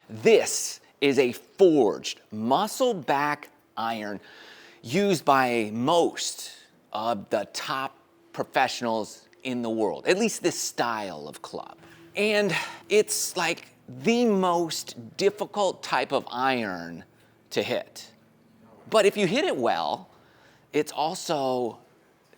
This is a forged muscle back iron used by most of the top professionals in the world, at least this style of club. And it's like the most difficult type of iron to hit. But if you hit it well, it's also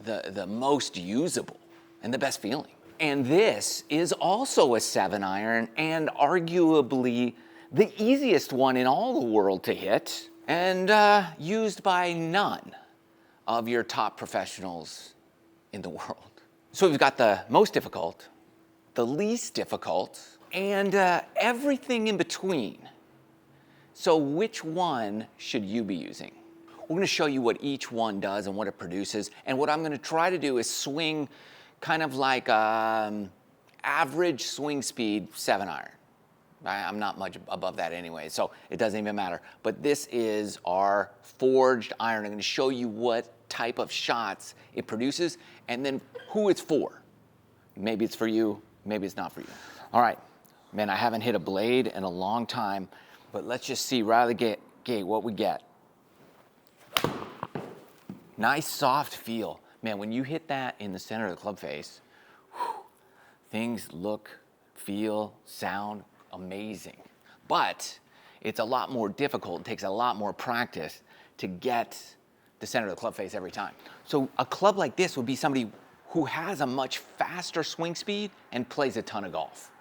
the most usable and the best feeling. And this is also a 7-iron and arguably the easiest one in all the world to hit and used by none of your top professionals in the world. So we've got the most difficult, the least difficult, and everything in between. So which one should you be using? We're gonna show you what each one does and what it produces, and what I'm gonna try to do is swing kind of like average swing speed 7-iron. I'm not much above that anyway, so it doesn't even matter. But this is our forged iron. I'm gonna show you what type of shots it produces and then who it's for. Maybe it's for you, maybe it's not for you. All right, man, I haven't hit a blade in a long time, but let's just see right out of the gate what we get. Nice soft feel. Man, when you hit that in the center of the club face, whew, things look, feel, sound amazing. But it's a lot more difficult. It takes a lot more practice to get the center of the club face every time. So a club like this would be somebody who has a much faster swing speed and plays a ton of golf.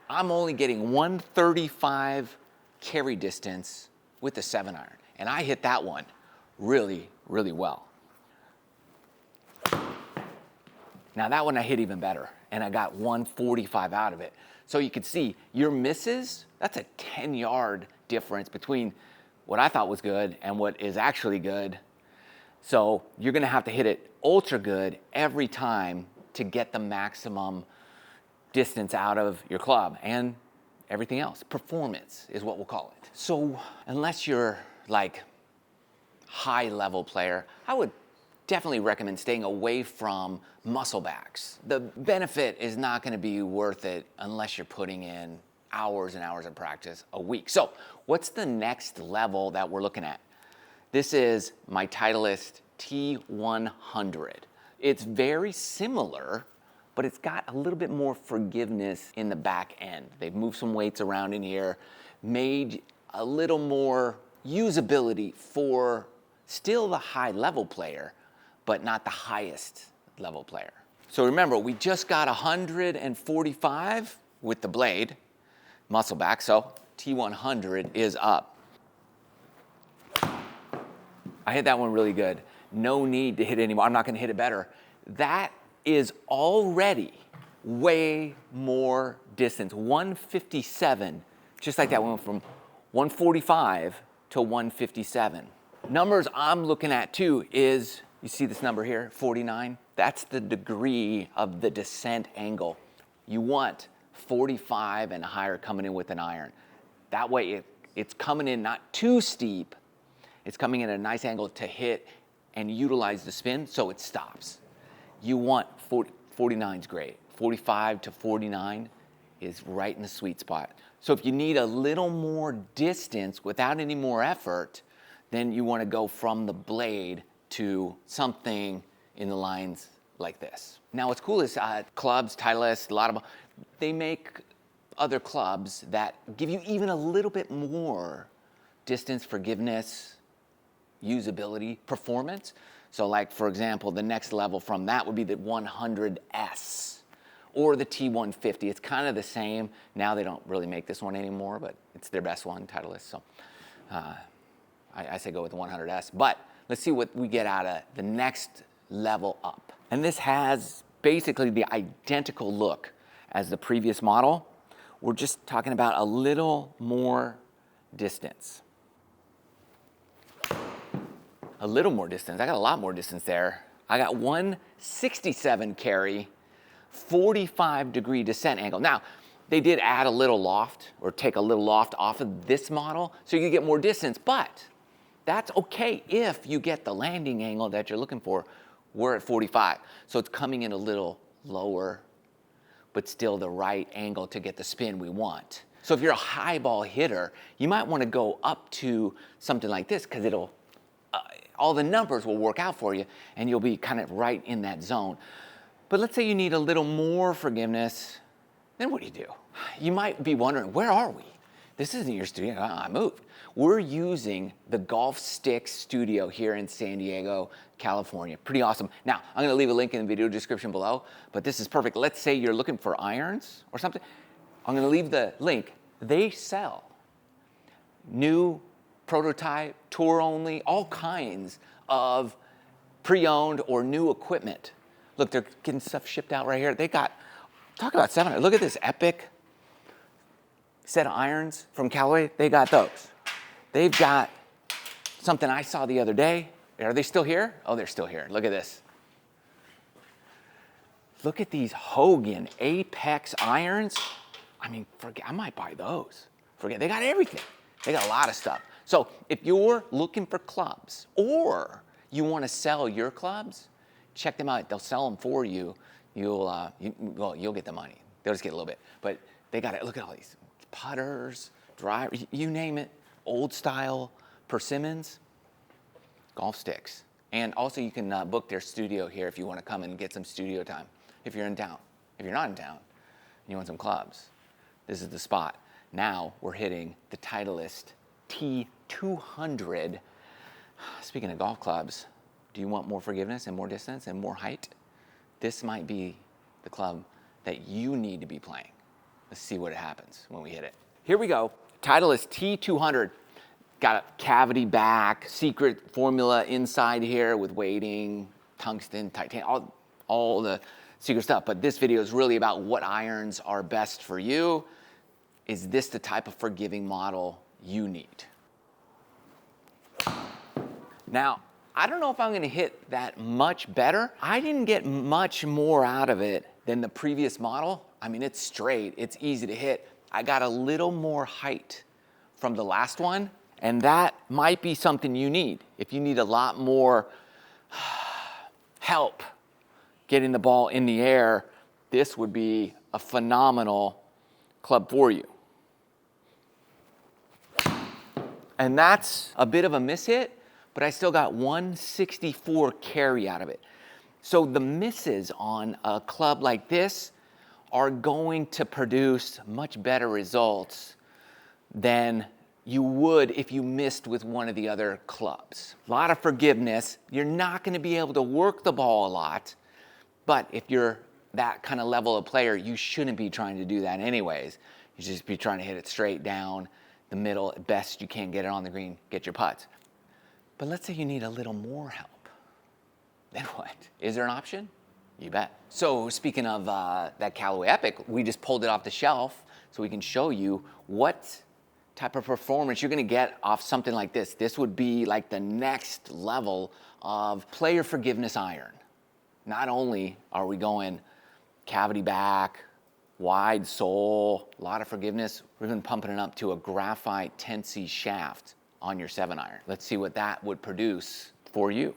I'm only getting 135 carry distance with the 7-iron, and I hit that one really, really well. Now that one I hit even better, and I got 145 out of it. So you can see your misses, that's a 10-yard difference between what I thought was good and what is actually good. So you're gonna have to hit it ultra good every time to get the maximum distance out of your club and everything else. Performance is what we'll call it. So unless you're like high level player, I would definitely recommend staying away from muscle backs. The benefit is not gonna be worth it unless you're putting in hours and hours of practice a week. So what's the next level that we're looking at? This is my Titleist T100. It's very similar, but it's got a little bit more forgiveness in the back end. They've moved some weights around in here, made a little more usability for still the high level player, but not the highest level player. So remember, we just got 145 with the blade, muscle back, so T100 is up. I hit that one really good. No need to hit it anymore. I'm not gonna hit it better. That is already way more distance, 157, just like that went from 145 to 157. Numbers I'm looking at too is, you see this number here, 49? That's the degree of the descent angle. You want 45 and higher coming in with an iron. That way it's coming in not too steep, it's coming in at a nice angle to hit and utilize the spin so it stops. You want 49 is great. 45 to 49 is right in the sweet spot. So if you need a little more distance without any more effort, then you want to go from the blade to something in the lines like this. Now what's cool is clubs, Titleist, a lot of them, they make other clubs that give you even a little bit more distance, forgiveness, usability, performance. So like, for example, the next level from that would be the 100S or the T150. It's kind of the same. Now they don't really make this one anymore, but it's their best one, Titleist. So I say go with the 100S. But let's see what we get out of the next level up. And this has basically the identical look as the previous model. We're just talking about a little more distance. A little more distance. I got a lot more distance there. I got 167 carry, 45-degree descent angle. Now, they did add a little loft or take a little loft off of this model so you can get more distance, but that's okay if you get the landing angle that you're looking for. We're at 45, so it's coming in a little lower, but still the right angle to get the spin we want. So if you're a high ball hitter, you might want to go up to something like this because it'll, all the numbers will work out for you and you'll be kind of right in that zone. But let's say you need a little more forgiveness, then what do? You might be wondering, where are we? This isn't your studio. I moved. We're using the Golf Stick Studio here in San Diego, California. Pretty awesome. Now, I'm going to leave a link in the video description below, but this is perfect. Let's say you're looking for irons or something. I'm going to leave the link. They sell new prototype, tour only, all kinds of pre-owned or new equipment. Look, they're getting stuff shipped out right here. They got, talk about 700. Look at this epic set of irons from Callaway. They got those. They've got something I saw the other day. Are they still here? Oh, they're still here. Look at this. Look at these Hogan Apex irons. I mean, forget, I might buy those. Forget, they got everything. They got a lot of stuff. So if you're looking for clubs or you want to sell your clubs, check them out. They'll sell them for you. You'll get the money. They'll just get a little bit. But they got it. Look at all these putters, drivers, you name it. Old style Persimmons, golf sticks. And also you can book their studio here if you want to come and get some studio time. If you're in town. If you're not in town, and you want some clubs, this is the spot. Now we're hitting the Titleist T200. Speaking of golf clubs, do you want more forgiveness and more distance and more height? This might be the club that you need to be playing. Let's see what happens when we hit it. Here we go. Titleist T200. Got a cavity back, secret formula inside here with weighting, tungsten, titanium, all the secret stuff. But this video is really about what irons are best for you. Is this the type of forgiving model you need? Now, I don't know if I'm going to hit that much better. I didn't get much more out of it than the previous model. I mean, it's straight, it's easy to hit. I got a little more height from the last one, and that might be something you need. If you need a lot more help getting the ball in the air, this would be a phenomenal club for you. And that's a bit of a miss hit, but I still got 164 carry out of it. So the misses on a club like this are going to produce much better results than you would if you missed with one of the other clubs. A lot of forgiveness. You're not going to be able to work the ball a lot, but if you're that kind of level of player, you shouldn't be trying to do that anyways. You should just be trying to hit it straight down the middle, best you can, get it on the green, get your putts. But let's say you need a little more help. Then what? Is there an option? You bet. So speaking of that Callaway Epic, we just pulled it off the shelf so we can show you what type of performance you're going to get off something like this. This would be like the next level of player forgiveness iron. Not only are we going cavity back, wide sole, a lot of forgiveness, we're even pumping it up to a graphite 10C shaft on your 7-iron. Let's see what that would produce for you.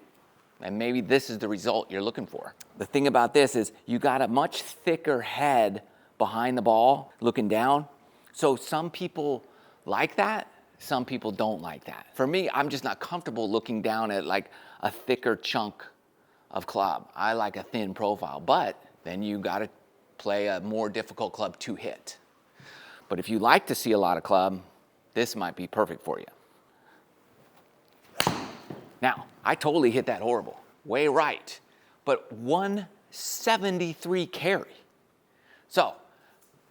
And maybe this is the result you're looking for. The thing about this is you got a much thicker head behind the ball looking down. So some people like that, some people don't like that. For me, I'm just not comfortable looking down at like a thicker chunk of club. I like a thin profile, but then you gotta play a more difficult club to hit. But if you like to see a lot of club, this might be perfect for you. Now, I totally hit that horrible, way right, but 173 carry. So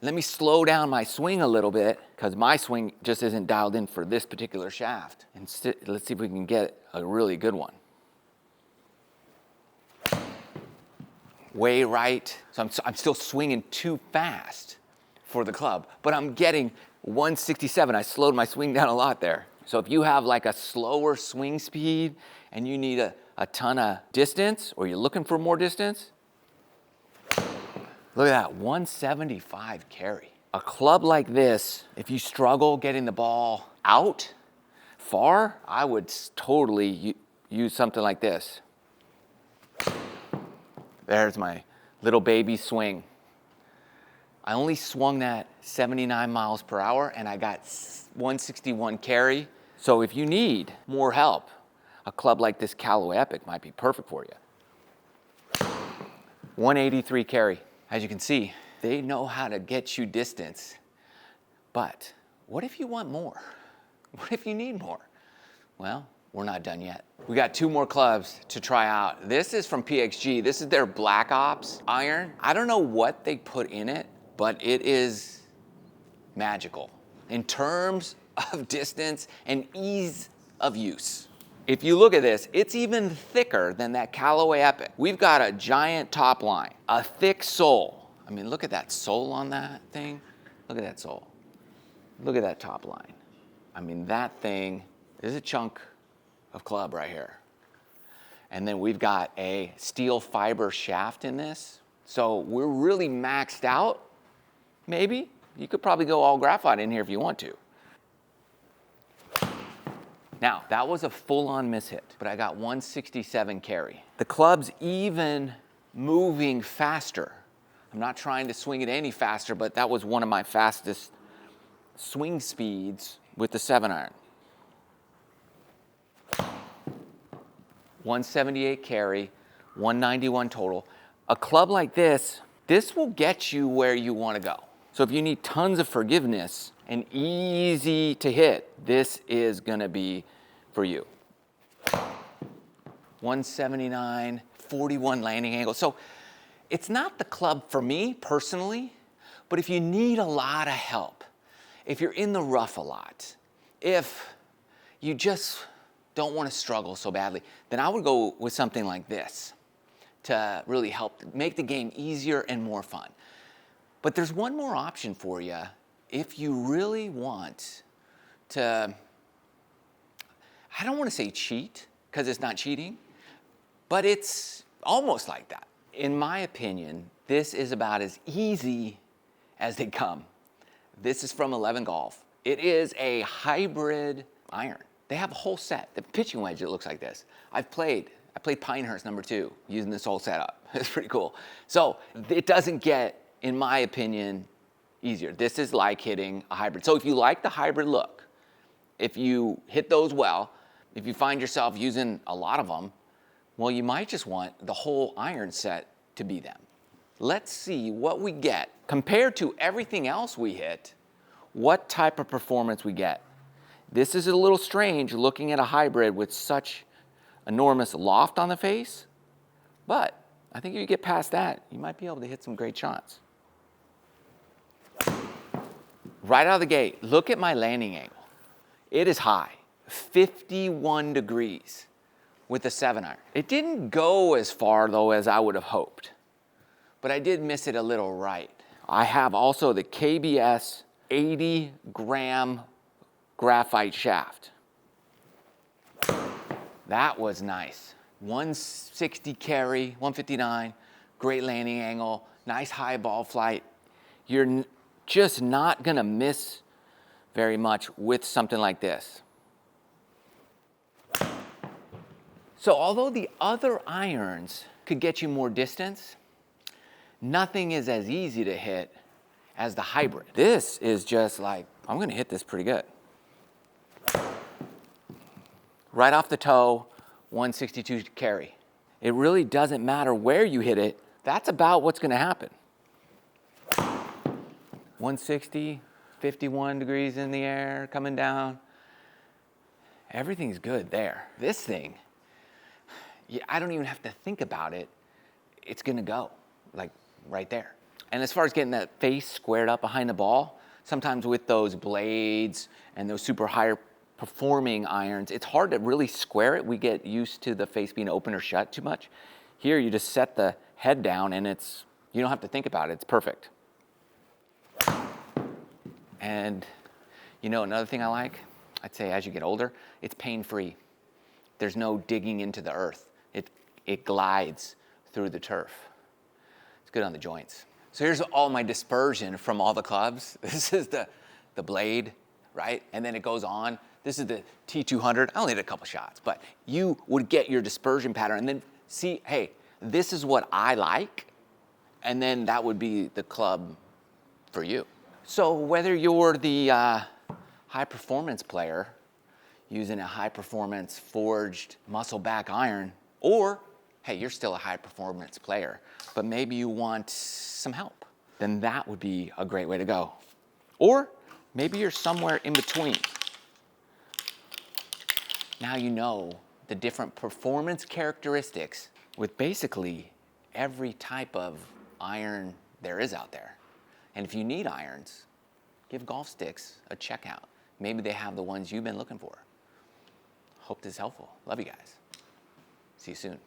let me slow down my swing a little bit because my swing just isn't dialed in for this particular shaft. And let's see if we can get a really good one. Way right. So I'm still swinging too fast for the club, but I'm getting 167. I slowed my swing down a lot there. So if you have like a slower swing speed and you need a ton of distance or you're looking for more distance, look at that, 175 carry. A club like this, if you struggle getting the ball out far, I would totally use something like this. There's my little baby swing. I only swung that 79 miles per hour and I got 161 carry. So if you need more help, a club like this Callaway Epic might be perfect for you. 183 carry. As you can see, they know how to get you distance. But what if you want more? What if you need more? Well, we're not done yet. We got 2 more clubs to try out. This is from PXG. This is their Black Ops iron. I don't know what they put in it, but it is magical in terms of distance and ease of use. If you look at this, it's even thicker than that Callaway Epic. We've got a giant top line, a thick sole. I mean, look at that sole on that thing. Look at that sole. Look at that top line. I mean, that thing is a chunk of club right here. And then we've got a steel fiber shaft in this. So we're really maxed out, maybe. You could probably go all graphite in here if you want to. Now, that was a full-on mishit, but I got 167 carry. The club's even moving faster. I'm not trying to swing it any faster, but that was one of my fastest swing speeds with the 7-iron. 178 carry, 191 total. A club like this will get you where you want to go. So if you need tons of forgiveness and easy to hit, this is going to be for you. 179, 41 landing angle. So it's not the club for me personally, but if you need a lot of help, if you're in the rough a lot, if you just don't want to struggle so badly, then I would go with something like this to really help make the game easier and more fun. But there's one more option for you if you really want to, I don't want to say cheat, because it's not cheating, but it's almost like that. In my opinion, this is about as easy as they come. This is from 11 Golf. It is a hybrid iron. They have a whole set. The pitching wedge, it looks like this. I played Pinehurst #2 using this whole setup. It's pretty cool. So it doesn't get, in my opinion, easier. This is like hitting a hybrid. So if you like the hybrid look, if you hit those well, if you find yourself using a lot of them, well, you might just want the whole iron set to be them. Let's see what we get. Compared to everything else we hit, what type of performance we get. This is a little strange looking at a hybrid with such enormous loft on the face, but I think if you get past that, you might be able to hit some great shots. Right out of the gate, look at my landing angle. It is high, 51 degrees with the 7-iron. It didn't go as far though as I would have hoped, but I did miss it a little right. I have also the KBS 80-gram graphite shaft. That was nice. 160 carry, 159, great landing angle, nice high ball flight. You're just not gonna miss very much with something like this. So although the other irons could get you more distance, nothing is as easy to hit as the hybrid. This is just like, I'm gonna hit this pretty good. Right off the toe, 162 carry. It really doesn't matter where you hit it. That's about what's gonna happen. 160, 51 degrees in the air, coming down. Everything's good there. This thing, I don't even have to think about it. It's gonna go, like right there. And as far as getting that face squared up behind the ball, sometimes with those blades and those super high performing irons, it's hard to really square it. We get used to the face being open or shut too much. Here, you just set the head down and you don't have to think about it. It's perfect. And you know, another thing I like, I'd say as you get older, it's pain-free. There's no digging into the earth. It glides through the turf. It's good on the joints. So here's all my dispersion from all the clubs. This is the blade, right? And then it goes on. This is the T200. I only did a couple shots, but you would get your dispersion pattern and then see, hey, this is what I like. And then that would be the club for you. So whether you're the high performance player using a high performance forged muscle back iron, or hey, you're still a high performance player, but maybe you want some help, then that would be a great way to go. Or maybe you're somewhere in between. Now you know the different performance characteristics with basically every type of iron there is out there. And if you need irons, give Golf Sticks a check out. Maybe they have the ones you've been looking for. Hope this is helpful. Love you guys. See you soon.